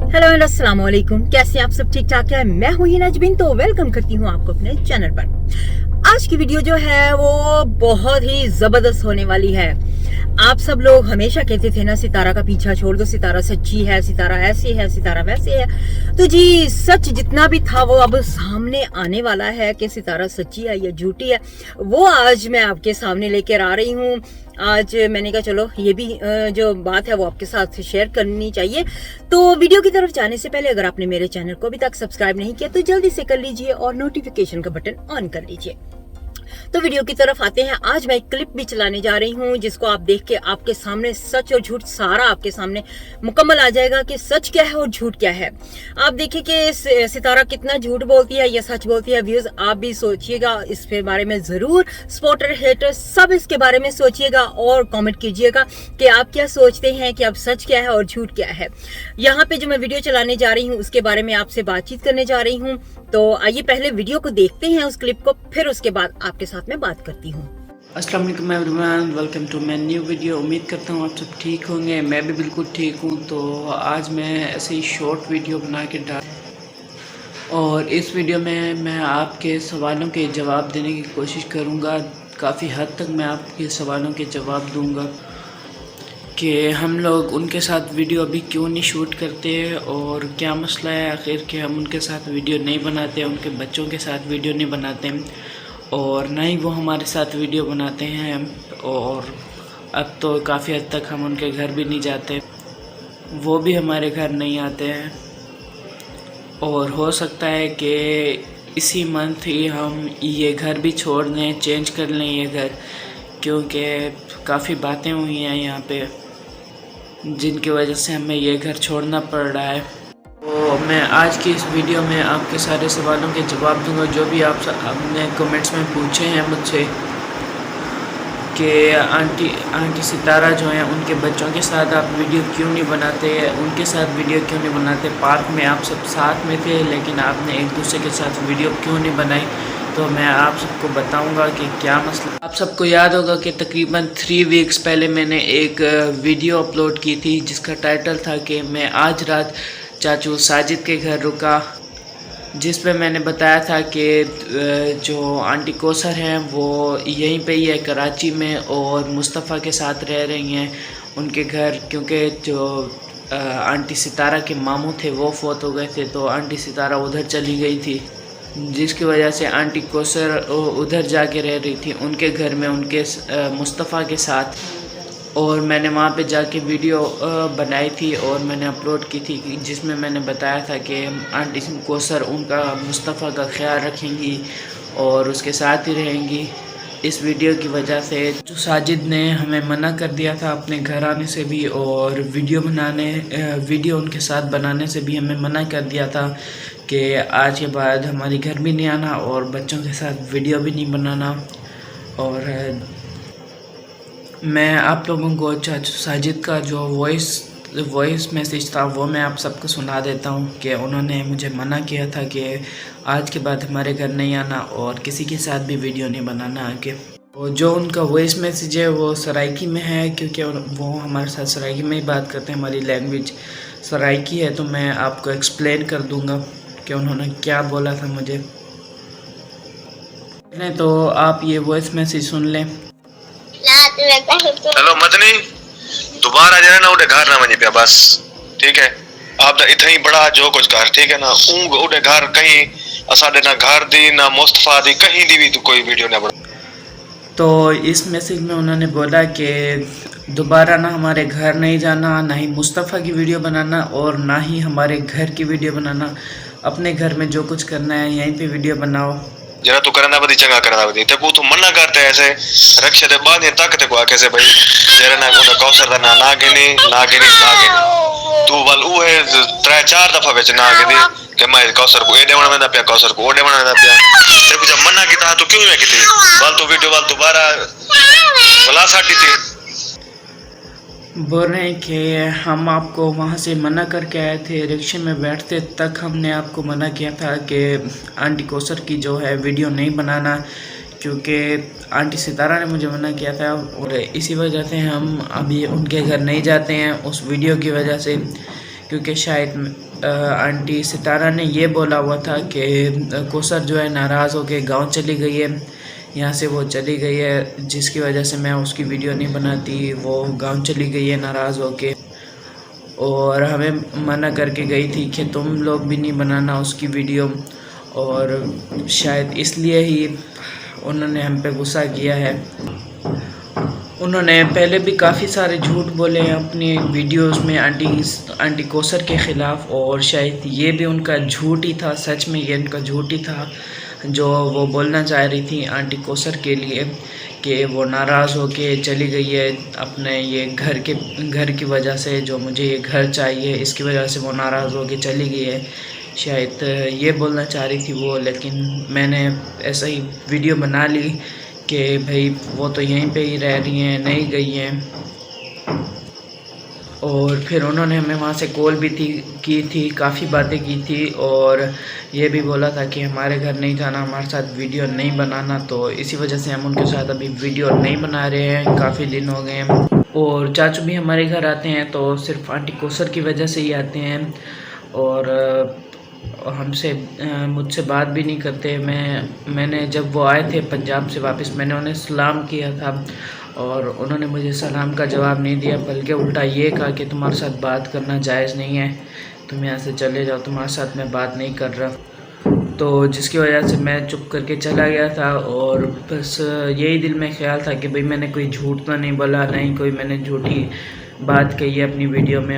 Hello अस्सलाम वालेकुम, कैसे आप सब? ठीक ठाक है। मैं हूँ हिना जबीन, तो वेलकम करती हूँ आपको अपने चैनल पर। आज की वीडियो जो है वो बहुत ही जबरदस्त होने वाली है। आप सब लोग हमेशा कहते थे ना, सितारा का पीछा छोड़ दो, सितारा सच्ची है, सितारा ऐसी है, सितारा वैसे है। तो जी, सच जितना भी था वो अब सामने आने वाला है कि सितारा सच्ची है या झूठी है, वो आज मैं आपके सामने लेकर आ रही हूँ। आज मैंने कहा चलो ये भी जो बात है वो आपके साथ शेयर करनी चाहिए। तो वीडियो की तरफ जाने से पहले अगर आपने मेरे चैनल को अभी तक सब्सक्राइब नहीं किया तो जल्दी से कर लीजिए और नोटिफिकेशन का बटन ऑन कर लीजिए। तो वीडियो की तरफ आते हैं। आज मैं एक क्लिप भी चलाने जा रही हूँ जिसको आप देख के आपके सामने सच और झूठ सारा आपके सामने मुकम्मल आ जाएगा कि सच क्या है और झूठ क्या है। आप देखिए कि सितारा कितना झूठ बोलती है या सच बोलती है। व्यूज आप भी सोचिएगा इसके बारे में जरूर। सपोर्टर हेटर सब इसके बारे में सोचिएगा और कमेंट कीजिएगा कि आप क्या सोचते हैं कि अब सच क्या है और झूठ क्या है। यहाँ पे जो मैं वीडियो चलाने जा रही हूँ उसके बारे में आपसे बातचीत करने जा रही हूँ। तो आइए पहले वीडियो को देखते हैं, उस क्लिप को, फिर उसके बाद आपके साथ में बात करती हूँ। अस्सलाम वालेकुम everyone, welcome to my new video. उम्मीद करता हूँ आप सब ठीक होंगे, मैं भी बिल्कुल ठीक हूँ। तो आज मैं ऐसे ही शॉर्ट वीडियो बना के डाल, और इस वीडियो में मैं आपके सवालों के जवाब देने की कोशिश करूँगा। काफ़ी हद तक मैं आपके सवालों के जवाब दूँगा कि हम लोग उनके साथ वीडियो अभी क्यों नहीं शूट करते और क्या मसला है आखिर कि हम उनके साथ वीडियो नहीं बनाते, उनके बच्चों के साथ वीडियो नहीं बनाते और ना ही वो हमारे साथ वीडियो बनाते हैं। और अब तो काफ़ी हद तक हम उनके घर भी नहीं जाते, वो भी हमारे घर नहीं आते हैं। और हो सकता है कि इसी मंथ ही हम ये घर भी छोड़ दें, चेंज कर लें ये घर, क्योंकि काफ़ी बातें हुई हैं यहाँ पे जिनकी वजह से हमें ये घर छोड़ना पड़ रहा है। तो मैं आज की इस वीडियो में आपके सारे सवालों के जवाब दूंगा जो भी आपने कमेंट्स में पूछे हैं मुझसे कि आंटी सितारा जो हैं उनके बच्चों के साथ आप वीडियो क्यों नहीं बनाते, उनके साथ वीडियो क्यों नहीं बनाते। पार्क में आप सब साथ में थे लेकिन आपने एक दूसरे के साथ वीडियो क्यों नहीं बनाई। तो मैं आप सबको बताऊंगा कि क्या मसला। आप सबको याद होगा कि तकरीबन 3 वीक्स पहले मैंने एक वीडियो अपलोड की थी जिसका टाइटल था कि मैं आज रात चाचू साजिद के घर रुका, जिस पे मैंने बताया था कि जो आंटी कौसर हैं वो यहीं पे ही है कराची में और मुस्तफ़ा के साथ रह रही हैं उनके घर, क्योंकि जो आंटी सितारा के मामू थे वो फौत हो गए थे। तो आंटी सितारा उधर चली गई थी जिसकी वजह से आंटी कौसर उधर जाके रह रही थी उनके घर में उनके मुस्तफ़ा के साथ। और मैंने वहाँ पे जाके वीडियो बनाई थी और मैंने अपलोड की थी जिसमें मैंने बताया था कि आंटी कौसर उनका मुस्तफ़ा का ख्याल रखेंगी और उसके साथ ही रहेंगी। इस वीडियो की वजह से जो साजिद ने हमें मना कर दिया था अपने घर आने से भी और वीडियो उनके साथ बनाने से भी हमें मना कर दिया था कि आज के बाद हमारे घर भी नहीं आना और बच्चों के साथ वीडियो भी नहीं बनाना। और मैं आप लोगों को चाचू साजिद का जो वॉइस मैसेज था वो मैं आप सबको सुना देता हूँ कि उन्होंने मुझे मना किया था कि आज के बाद हमारे घर नहीं आना और किसी के साथ भी वीडियो नहीं बनाना आके। और जो उनका वॉइस मैसेज है वो सराइकी में है, क्योंकि वो हमारे साथ सराइकी में ही बात करते हैं, हमारी लैंग्वेज सराइकी है। तो मैं आपको एक्सप्लेन कर दूँगा कि उन्होंने क्या बोला था मुझे। तो आप ये वॉइस मैसेज सुन लें। हेलो मदनी, दोबारा जाना ना उड़े घर ना वनी पे बस, ठीक है। आप इतना ही बड़ा जो कुछ घर, ठीक है ना, उड़े घर कहीं असाडे ना घर दी ना मुस्तफा दी कहीं दी भी तो कोई वीडियो ना बना। तो इस मैसेज में उन्होंने बोला कि दोबारा ना हमारे घर नहीं जाना, ना ही मुस्तफ़ा की वीडियो बनाना और ना ही हमारे घर की वीडियो बनाना। अपने घर में जो कुछ करना है यहीं पे वीडियो बनाओ। जरा तू करना बदी चंगा करना बदी ते को तू मना करते ऐसे रक्षे दे बाद ये तक ते को कैसे भाई जरा ना को कौसर दा ना गिनी तू वाल ऊ है 3-4 दफा बेच ना गिनी कि मैं कौसर को एडे वणा में पे कौसर को ओडे वणा में पे तेरे को जब मना किया तो क्यों मैं किती वाल तो वीडियो वाल दोबारा भला साडी थी। बोल रहे हैं कि हम आपको वहाँ से मना करके आए थे, रिक्शे में बैठते तक हमने आपको मना किया था कि आंटी कौसर की जो है वीडियो नहीं बनाना, क्योंकि आंटी सितारा ने मुझे मना किया था और इसी वजह से हम अभी उनके घर नहीं जाते हैं उस वीडियो की वजह से, क्योंकि शायद आंटी सितारा ने ये बोला हुआ था कि कौसर जो है नाराज़ होकर गांव चली गई है, यहाँ से वो चली गई है, जिसकी वजह से मैं उसकी वीडियो नहीं बनाती। वो गांव चली गई है नाराज़ होके और हमें मना करके गई थी कि तुम लोग भी नहीं बनाना उसकी वीडियो, और शायद इसलिए ही उन्होंने हम पे गुस्सा किया है। उन्होंने पहले भी काफ़ी सारे झूठ बोले हैं अपनी वीडियोस में आंटी कौसर के ख़िलाफ़, और शायद ये भी उनका झूठ ही था। सच में ये उनका झूठ ही था जो वो बोलना चाह रही थी आंटी कौसर के लिए कि वो नाराज़ होके चली गई है अपने ये घर की वजह से, जो मुझे ये घर चाहिए इसकी वजह से वो नाराज़ होके चली गई है। शायद ये बोलना चाह रही थी वो, लेकिन मैंने ऐसा ही वीडियो बना ली कि भाई वो तो यहीं पे ही रह रही हैं, नहीं गई हैं। और फिर उन्होंने हमें वहाँ से कॉल भी की थी, काफ़ी बातें की थी, और ये भी बोला था कि हमारे घर नहीं जाना, हमारे साथ वीडियो नहीं बनाना। तो इसी वजह से हम उनके साथ अभी वीडियो नहीं बना रहे हैं, काफ़ी दिन हो गए हैं। और चाचू भी हमारे घर आते हैं तो सिर्फ आंटी कौसर की वजह से ही आते हैं, और मुझसे बात भी नहीं करते। मैंने जब वो आए थे पंजाब से वापस, मैंने उन्हें सलाम किया था और उन्होंने मुझे सलाम का जवाब नहीं दिया, बल्कि उल्टा ये कहा कि तुम्हारे साथ बात करना जायज़ नहीं है, तुम यहाँ से चले जाओ, तुम्हारे साथ मैं बात नहीं कर रहा। तो जिसकी वजह से मैं चुप करके चला गया था, और बस यही दिल में ख्याल था कि भाई मैंने कोई झूठ तो नहीं बोला, नहीं कोई मैंने झूठी बात कही है अपनी वीडियो में।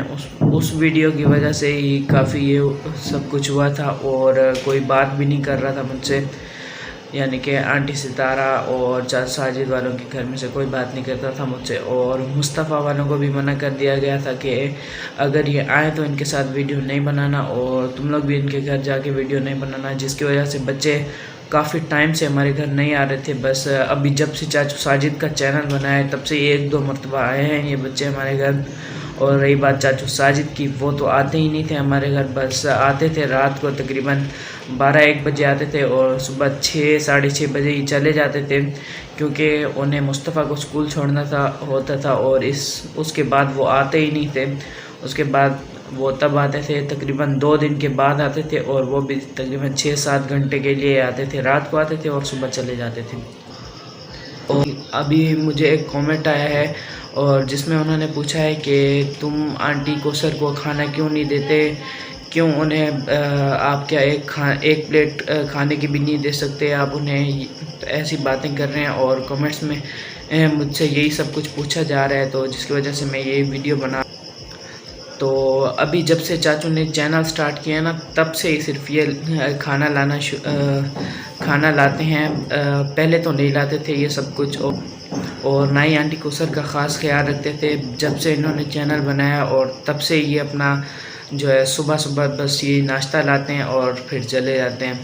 उस वीडियो की वजह से ही काफ़ी ये सब कुछ हुआ था, और कोई बात भी नहीं कर रहा था मुझसे, यानी कि आंटी सितारा और साजिद वालों के घर में से कोई बात नहीं करता था मुझसे। और मुस्तफ़ा वालों को भी मना कर दिया गया था कि अगर ये आए तो इनके साथ वीडियो नहीं बनाना, और तुम लोग भी इनके घर जाके वीडियो नहीं बनाना, जिसकी वजह से बच्चे काफ़ी टाइम से हमारे घर नहीं आ रहे थे। बस अभी जब से चाचू साजिद का चैनल बना है तब से 1-2 मरतबा आए हैं ये बच्चे हमारे घर। और रही बात चाचू साजिद की, वो तो आते ही नहीं थे हमारे घर, बस आते थे रात को तकरीबन 12-1 बजे आते थे और सुबह 6-6:30 बजे ही चले जाते थे, क्योंकि उन्हें मुस्तफ़ा को स्कूल छोड़ना होता था, और उसके बाद वो आते ही नहीं थे। उसके बाद वो तब आते थे तकरीबन 2 दिन के बाद आते थे, और वो भी तकरीबन 6-7 घंटे के लिए आते थे, रात को आते थे और सुबह चले जाते थे। और अभी मुझे एक कमेंट आया है और जिसमें उन्होंने पूछा है कि तुम आंटी कौसर को खाना क्यों नहीं देते, क्यों उन्हें आप क्या एक प्लेट खाने की भी नहीं दे सकते, आप उन्हें ऐसी बातें कर रहे हैं। और कमेंट्स में मुझसे यही सब कुछ पूछा जा रहा है, तो जिसकी वजह से मैं ये वीडियो बना। तो अभी जब से चाचू ने चैनल स्टार्ट किया ना, तब से ही सिर्फ ये खाना लाते हैं। पहले तो नहीं लाते थे ये सब कुछ, और ना ही आंटी कौसर का ख़ास ख्याल रखते थे। जब से इन्होंने चैनल बनाया और तब से ये अपना जो है सुबह सुबह बस ये नाश्ता लाते हैं और फिर चले जाते हैं।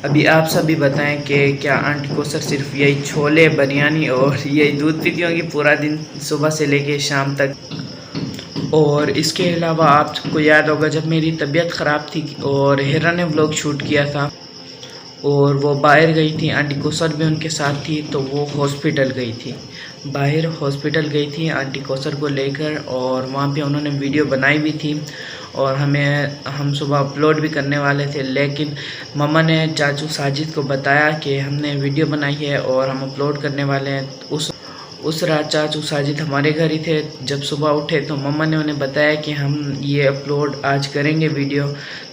अभी आप सभी बताएं कि क्या आंटी कौसर सिर्फ यही छोले, बिरयानी और यही दूध पीती होंगी पूरा दिन, सुबह से लेके शाम तक। और इसके अलावा आपको याद होगा जब मेरी तबीयत ख़राब थी और हिरा ने व्लॉग शूट किया था और वो बाहर गई थी, आंटी कौसर भी उनके साथ थी, तो वो हॉस्पिटल गई थी, बाहर हॉस्पिटल गई थी आंटी कौसर को लेकर, और वहाँ पे उन्होंने वीडियो बनाई भी थी और हम सुबह अपलोड भी करने वाले थे, लेकिन मम्मा ने चाचू साजिद को बताया कि हमने वीडियो बनाई है और हम अपलोड करने वाले हैं। उस रात चाचू साजिद हमारे घर ही थे। जब सुबह उठे तो मम्मा ने उन्हें बताया कि हम ये अपलोड आज करेंगे वीडियो,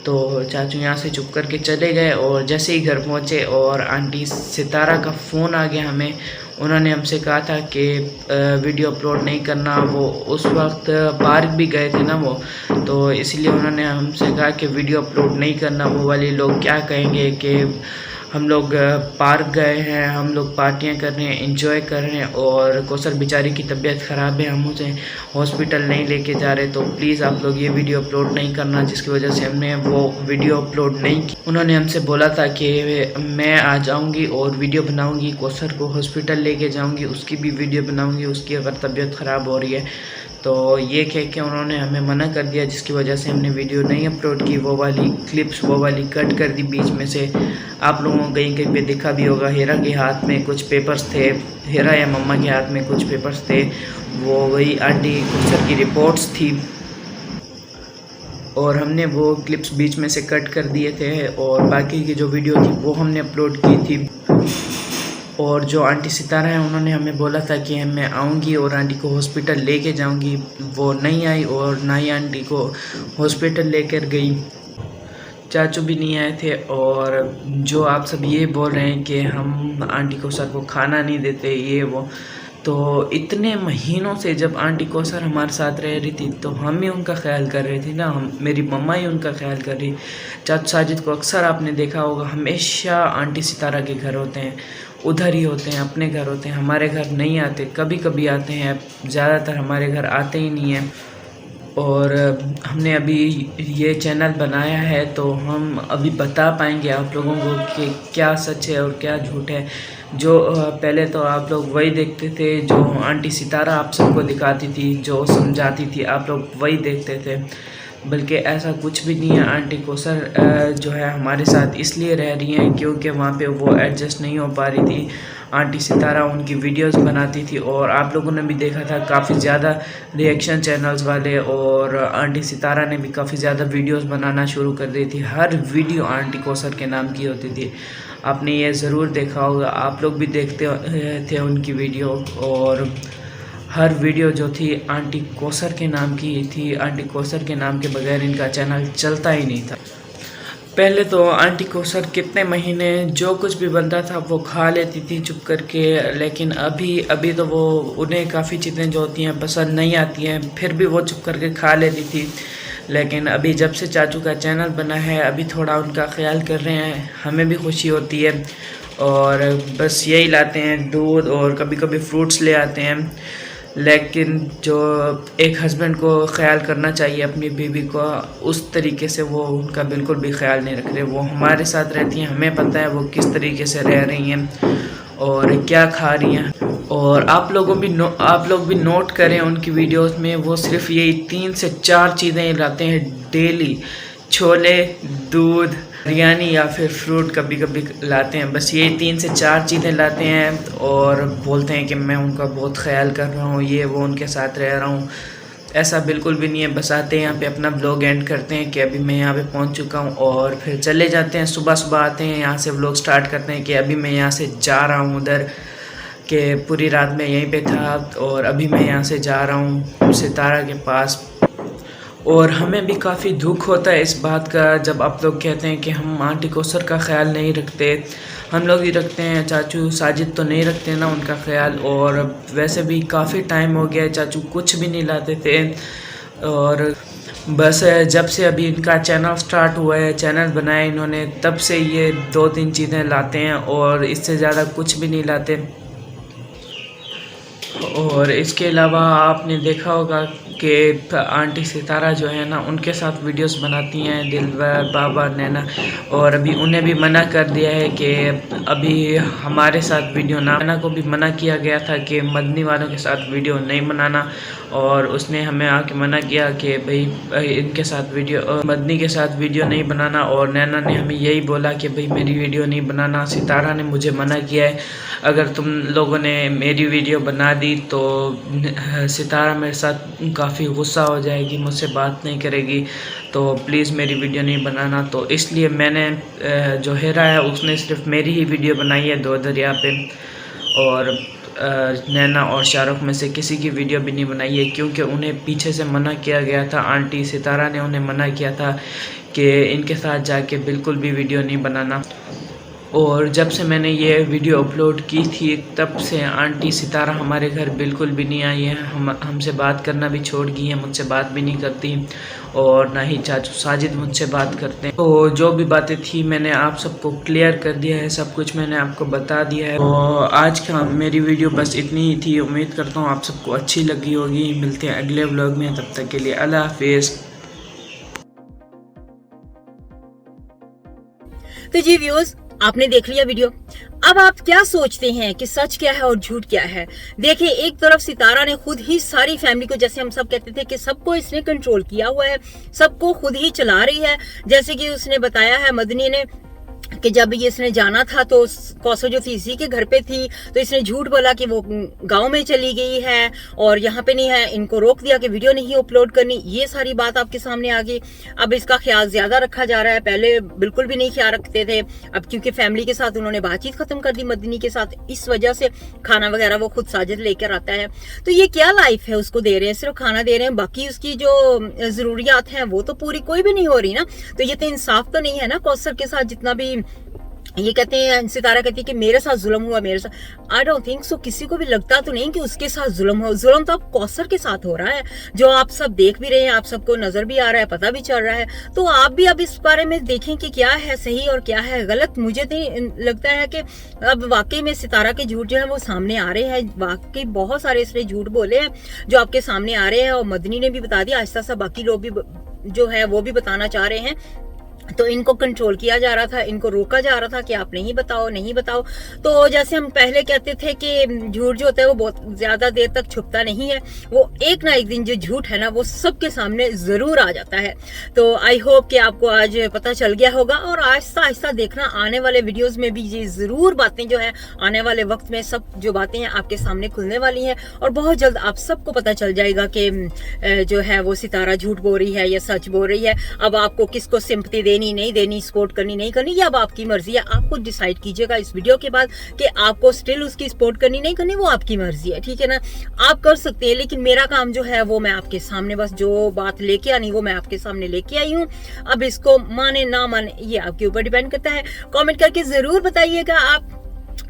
तो चाचू यहाँ से चुप करके चले गए। और जैसे ही घर पहुँचे और आंटी सितारा का फ़ोन आ गया हमें, उन्होंने हमसे कहा था कि वीडियो अपलोड नहीं करना। वो उस वक्त पार्क भी गए थे ना वो, तो इसलिए उन्होंने हमसे कहा कि वीडियो अपलोड नहीं करना, वो वाले लोग क्या कहेंगे कि हम लोग पार्क गए हैं, हम लोग पार्टियां कर रहे हैं, एंजॉय कर रहे हैं, और कौसर बेचारी की तबीयत ख़राब है, हम उसे हॉस्पिटल नहीं लेके जा रहे, तो प्लीज़ आप लोग ये वीडियो अपलोड नहीं करना, जिसकी वजह से हमने वो वीडियो अपलोड नहीं की। उन्होंने हमसे बोला था कि मैं आ जाऊंगी और वीडियो बनाऊंगी, कौसर को हॉस्पिटल लेके जाऊंगी, उसकी भी वीडियो बनाऊंगी, उसकी अगर तबीयत ख़राब हो रही है। तो ये कह के उन्होंने हमें मना कर दिया, जिसकी वजह से हमने वीडियो नहीं अपलोड की। वो वाली क्लिप्स वो वाली कट कर दी बीच में से। आप लोगों को कहीं कहीं पे दिखा भी होगा, हीरा के हाथ में कुछ पेपर्स थे, हीरा या मम्मा के हाथ में कुछ पेपर्स थे, वो वही आंटी कौसर की रिपोर्ट्स थी। और हमने वो क्लिप्स बीच में से कट कर दिए थे और बाकी की जो वीडियो थी वो हमने अपलोड की थी। और जो आंटी सितारा है उन्होंने हमें बोला था कि मैं आऊँगी और आंटी को हॉस्पिटल लेके जाऊँगी, वो नहीं आई और ना ही आंटी को हॉस्पिटल लेकर गई। चाचू भी नहीं आए थे। और जो आप सब ये बोल रहे हैं कि हम आंटी कौसर को खाना नहीं देते ये वो, तो इतने महीनों से जब आंटी कौसर हमारे साथ रह रही थी तो हम ही उनका ख्याल कर रहे थे ना, मेरी मम्मा ही उनका ख्याल कर रही। चाचू साजिद को अक्सर आपने देखा होगा हमेशा आंटी सितारा के घर होते हैं, उधर ही होते हैं, अपने घर होते हैं, हमारे घर नहीं आते, कभी कभी आते हैं, ज़्यादातर हमारे घर आते ही नहीं हैं। और हमने अभी ये चैनल बनाया है तो हम अभी बता पाएंगे आप लोगों को कि क्या सच है और क्या झूठ है। जो पहले तो आप लोग वही देखते थे जो आंटी सितारा आप सबको दिखाती थी, जो समझाती थी, आप लोग वही देखते थे। बल्कि ऐसा कुछ भी नहीं है। आंटी कौसर जो है हमारे साथ इसलिए रह रही हैं क्योंकि वहाँ पे वो एडजस्ट नहीं हो पा रही थी। आंटी सितारा उनकी वीडियोस बनाती थी और आप लोगों ने भी देखा था काफ़ी ज़्यादा रिएक्शन चैनल्स वाले, और आंटी सितारा ने भी काफ़ी ज़्यादा वीडियोस बनाना शुरू कर दी थी। हर वीडियो आंटी कौसर के नाम की होती थी। आपने ये ज़रूर देखा होगा, आप लोग भी देखते थे उनकी वीडियो, और हर वीडियो जो थी आंटी कौसर के नाम की थी। आंटी कौसर के नाम के बगैर इनका चैनल चलता ही नहीं था। पहले तो आंटी कौसर कितने महीने जो कुछ भी बनता था वो खा लेती थी चुप करके, लेकिन अभी तो वो उन्हें काफ़ी चीज़ें जो होती हैं पसंद नहीं आती हैं, फिर भी वो चुप करके खा लेती थी। लेकिन अभी जब से चाचू का चैनल बना है अभी थोड़ा उनका ख्याल कर रहे हैं, हमें भी खुशी होती है। और बस यही लाते हैं, दूध और कभी कभी फ्रूट्स ले आते हैं। लेकिन जो एक हस्बैंड को ख्याल करना चाहिए अपनी बीवी को, उस तरीके से वो उनका बिल्कुल भी ख्याल नहीं रख रहे। वो हमारे साथ रहती हैं, हमें पता है वो किस तरीके से रह रही हैं और क्या खा रही हैं। और आप लोग भी नोट करें उनकी वीडियोस में वो सिर्फ यही 3 से 4 चीज़ें लाते हैं डेली, छोले, दूध, बिरयानी या फिर फ्रूट कभी कभी लाते हैं। बस ये 3 से 4 चीज़ें लाते हैं और बोलते हैं कि मैं उनका बहुत ख्याल कर रहा हूँ, ये वो उनके साथ रह रहा हूँ। ऐसा बिल्कुल भी नहीं है। बस आते हैं यहाँ पे अपना व्लॉग एंड करते हैं कि अभी मैं यहाँ पे पहुँच चुका हूँ और फिर चले जाते हैं। सुबह सुबह आते हैं यहाँ से व्लॉग स्टार्ट करते हैं कि अभी मैं यहाँ से जा रहा हूँ उधर, कि पूरी रात में यहीं पे था और अभी मैं यहाँ से जा रहा हूँ सितारा के पास। और हमें भी काफ़ी दुख होता है इस बात का जब आप लोग कहते हैं कि हम आंटी कौसर का ख्याल नहीं रखते। हम लोग ही रखते हैं, चाचू साजिद तो नहीं रखते ना उनका ख्याल। और वैसे भी काफ़ी टाइम हो गया चाचू कुछ भी नहीं लाते थे। और बस जब से अभी इनका चैनल स्टार्ट हुआ है, चैनल बनाया इन्होंने, तब से ये 2-3 चीज़ें लाते हैं और इससे ज़्यादा कुछ भी नहीं लाते। और इसके अलावा आपने देखा होगा कि आंटी सितारा जो है ना उनके साथ वीडियोस बनाती हैं दिलवर, बाबा, नैना, और अभी उन्हें भी मना कर दिया है कि अभी हमारे साथ वीडियो ना। नैना को भी मना किया गया था कि मदनी वालों के साथ वीडियो नहीं बनाना, और उसने हमें आके मना किया कि भाई इनके साथ वीडियो, मदनी के साथ वीडियो नहीं बनाना। और नैना ने हमें यही बोला कि भाई मेरी वीडियो नहीं बनाना। सितारा ने मुझे मना किया है, अगर तुम लोगों ने मेरी वीडियो बना दी तो सितारा मेरे साथ काफ़ी गुस्सा हो जाएगी, मुझसे बात नहीं करेगी, तो प्लीज़ मेरी वीडियो नहीं बनाना। तो इसलिए मैंने जो हेरा है उसने सिर्फ मेरी ही वीडियो बनाई है दो दरिया पे, और नैना और शाहरुख में से किसी की वीडियो भी नहीं बनाई है, क्योंकि उन्हें पीछे से मना किया गया था। आंटी सितारा ने उन्हें मना किया था कि इनके साथ जाके बिल्कुल भी वीडियो नहीं बनाना। और जब से मैंने ये वीडियो अपलोड की थी तब से आंटी सितारा हमारे घर बिल्कुल भी नहीं आई है। हमसे बात करना भी छोड़ गई है, मुझसे बात भी नहीं करती, और ना ही चाचू साजिद मुझसे बात करते हैं। तो जो भी बातें थी मैंने आप सबको क्लियर कर दिया है, सब कुछ मैंने आपको बता दिया है। तो आज का मेरी वीडियो बस इतनी ही थी। उम्मीद करता हूँ आप सबको अच्छी लगी होगी। मिलते हैं अगले व्लॉग में, तब तक के लिए अल्लाह हाफिज़। तो जी व्यूअर्स, आपने देख लिया वीडियो। अब आप क्या सोचते हैं कि सच क्या है और झूठ क्या है? देखिए, एक तरफ सितारा ने खुद ही सारी फैमिली को, जैसे हम सब कहते थे कि सबको इसने कंट्रोल किया हुआ है, सबको खुद ही चला रही है। जैसे कि उसने बताया है मदनी ने कि जब ये इसने जाना था तो कौसर जो थी इसी के घर पे थी, तो इसने झूठ बोला कि वो गांव में चली गई है और यहाँ पे नहीं है, इनको रोक दिया कि वीडियो नहीं अपलोड करनी। ये सारी बात आपके सामने आ गई। अब इसका ख्याल ज्यादा रखा जा रहा है, पहले बिल्कुल भी नहीं ख्याल रखते थे। अब क्योंकि फैमिली के साथ उन्होंने बातचीत खत्म कर दी मदनी के साथ, इस वजह से खाना वगैरह वो खुद साजिद लेकर आता है। तो ये क्या लाइफ है उसको दे रहे हैं, सिर्फ खाना दे रहे हैं, बाकी उसकी जो जरूरियात हैं वो तो पूरी कोई भी नहीं हो रही ना। तो ये तो इंसाफ तो नहीं है ना कौसर के साथ। जितना भी ये कहते हैं, सितारा कहती है कि मेरे साथ जुल्म हुआ, मेरे साथ, आई डोंट थिंक सो। किसी को भी लगता तो नहीं कि उसके साथ जुल्म हो। जुल्म तो अब कौसर के साथ हो रहा है, जो आप सब देख भी रहे हैं, आप सबको नजर भी आ रहा है, पता भी चल रहा है। तो आप भी अब इस बारे में देखें कि क्या है सही और क्या है गलत। मुझे तो लगता है कि अब वाकई में सितारा के झूठ जो है वो सामने आ रहे हैं। वाकई बहुत सारे इसने झूठ बोले हैं जो आपके सामने आ रहे हैं, और मदनी ने भी बता दिया, आहिस्ता सा बाकी लोग भी जो है वो भी बताना चाह रहे हैं। तो इनको कंट्रोल किया जा रहा था, इनको रोका जा रहा था कि आप नहीं बताओ, नहीं बताओ। तो जैसे हम पहले कहते थे कि झूठ जो होता है वो बहुत ज्यादा देर तक छुपता नहीं है, वो एक ना एक दिन जो झूठ है ना वो सबके सामने जरूर आ जाता है। तो आई होप कि आपको आज पता चल गया होगा, और आहिस्ता आहिस्ता देखना आने वाले वीडियोस में भी ये जरूर बातें जो है आने वाले वक्त में सब जो बातें हैं आपके सामने खुलने वाली हैं, और बहुत जल्द आप सबको पता चल जाएगा कि जो है वो सितारा झूठ बोल रही है या सच बोल रही है। अब आपको किसको सिंपैथी देनी नहीं देनी, सपोर्ट करनी नहीं करनी, ये अब आपकी मर्जी है। आप खुद डिसाइड कीजिएगा इस वीडियो के बाद कि आपको स्टिल उसकी सपोर्ट करनी नहीं करनी, वो आपकी मर्जी है, ठीक है ना। आप कर सकते हैं, लेकिन मेरा काम जो है वो मैं आपके सामने बस जो बात लेके आनी वो मैं आपके सामने लेके आई हूँ। अब इसको माने ना माने ये आपके ऊपर डिपेंड करता है। कमेंट करके जरूर बताइएगा आप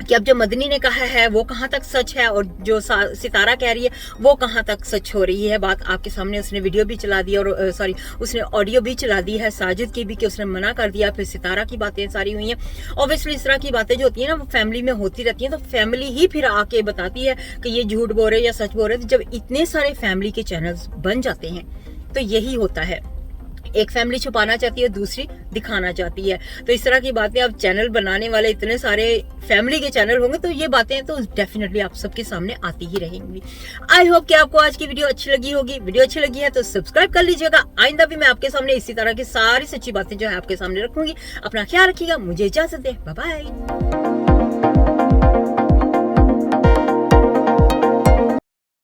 कि अब जो मदनी ने कहा है वो कहाँ तक सच है, और जो सितारा कह रही है वो कहाँ तक सच हो रही है। बात आपके सामने उसने वीडियो भी चला दी, और सॉरी उसने ऑडियो भी चला दी है साजिद की भी, कि उसने मना कर दिया। फिर सितारा की बातें सारी हुई हैं। ऑब्वियसली इस तरह की बातें जो होती है ना वो फैमिली में होती रहती है, तो फैमिली ही फिर आके बताती है कि ये झूठ बोल रहे या सच बोल रहे। तो जब इतने सारे फैमिली के चैनल्स बन जाते हैं तो यही होता है, एक फैमिली छुपाना चाहती है, दूसरी दिखाना चाहती है। तो इस तरह की बातें अब चैनल बनाने वाले इतने सारे फैमिली के चैनल होंगे तो ये बातें तो डेफिनेटली आप सबके सामने आती ही रहेंगी। आई होप कि आपको आज की वीडियो अच्छी लगी होगी। वीडियो अच्छी लगी है तो सब्सक्राइब कर लीजिएगा। आइंदा भी मैं आपके सामने इसी तरह की सारी सच्ची बातें जो है आपके सामने रखूंगी। अपना ख्याल रखिएगा, मुझे इजाजत दे, बाय बाय।